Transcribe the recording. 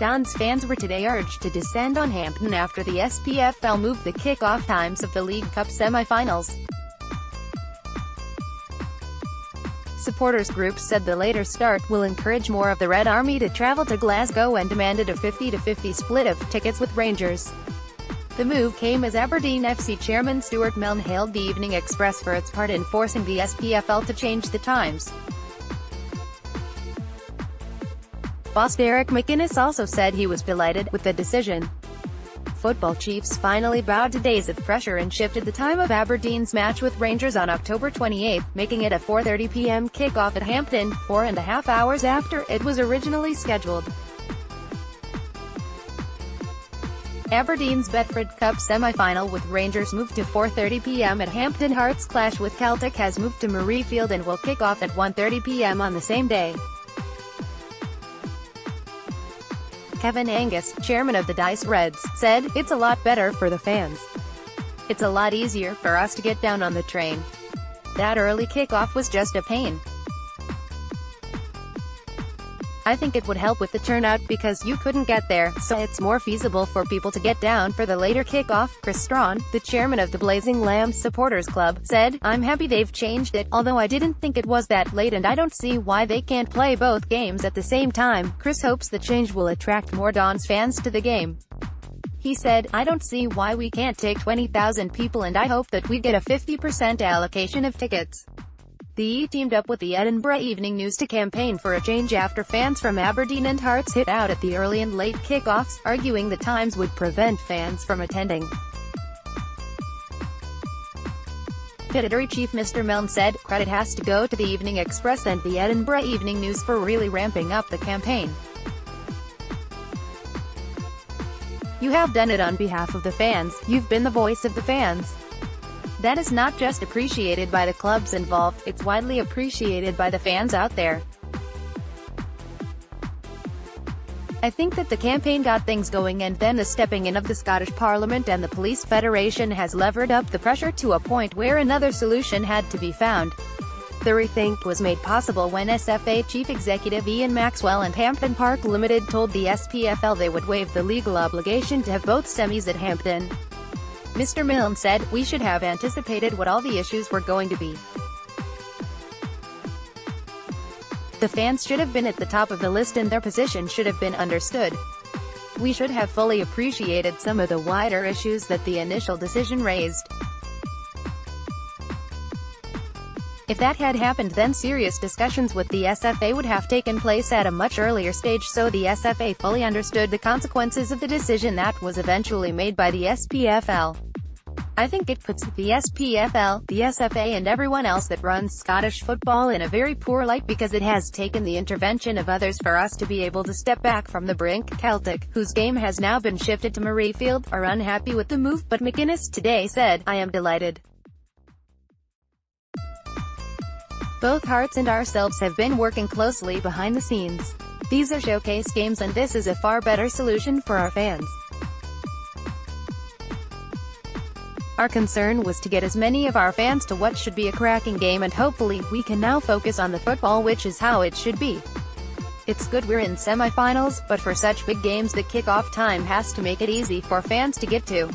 Dons fans were today urged to descend on Hampden after the SPFL moved the kick-off times of the League Cup semi-finals. Supporters groups said the later start will encourage more of the Red Army to travel to Glasgow and demanded a 50-50 split of tickets with Rangers. The move came as Aberdeen FC chairman Stewart Milne hailed the Evening Express for its part in forcing the SPFL to change the times. Boss Derek McInnes also said he was delighted with the decision. Football chiefs finally bowed to days of pressure and shifted the time of Aberdeen's match with Rangers on October 28, making it a 4:30 p.m. kickoff at Hampden, 4.5 hours after it was originally scheduled. Aberdeen's Betfred Cup semi-final with Rangers moved to 4:30 p.m. at Hampden. Hearts' clash with Celtic has moved to Murrayfield and will kick off at 1:30 p.m. on the same day. Kevin Angus, chairman of the Dice Reds, said, "It's a lot better for the fans. It's a lot easier for us to get down on the train. That early kickoff was just a pain. I think it would help with the turnout because you couldn't get there, so it's more feasible for people to get down for the later kickoff." Chris Strawn, the chairman of the Blazing Lambs Supporters Club, said, "I'm happy they've changed it, although I didn't think it was that late and I don't see why they can't play both games at the same time." Chris hopes the change will attract more Dons fans to the game. He said, "I don't see why we can't take 20,000 people and I hope that we get a 50% allocation of tickets." The E teamed up with the Edinburgh Evening News to campaign for a change after fans from Aberdeen and Hearts hit out at the early and late kickoffs, arguing the times would prevent fans from attending. Editor-in-Chief Mr. Milne said, "Credit has to go to the Evening Express and the Edinburgh Evening News for really ramping up the campaign. You have done it on behalf of the fans, you've been the voice of the fans. That is not just appreciated by the clubs involved, it's widely appreciated by the fans out there. I think that the campaign got things going and then the stepping in of the Scottish Parliament and the Police Federation has levered up the pressure to a point where another solution had to be found. The rethink was made possible when SFA Chief Executive Ian Maxwell and Hampden Park Limited told the SPFL they would waive the legal obligation to have both semis at Hampden." Mr. Milne said, "We should have anticipated what all the issues were going to be. The fans should have been at the top of the list and their position should have been understood. We should have fully appreciated some of the wider issues that the initial decision raised. If that had happened, then serious discussions with the SFA would have taken place at a much earlier stage so the SFA fully understood the consequences of the decision that was eventually made by the SPFL. I think it puts the SPFL, the SFA and everyone else that runs Scottish football in a very poor light because it has taken the intervention of others for us to be able to step back from the brink." Celtic, whose game has now been shifted to Murrayfield, are unhappy with the move, but McInnes today said, "I am delighted. Both Hearts and ourselves have been working closely behind the scenes. These are showcase games and this is a far better solution for our fans. Our concern was to get as many of our fans to what should be a cracking game and hopefully, we can now focus on the football which is how it should be. It's good we're in semi-finals, but for such big games the kick-off time has to make it easy for fans to get to."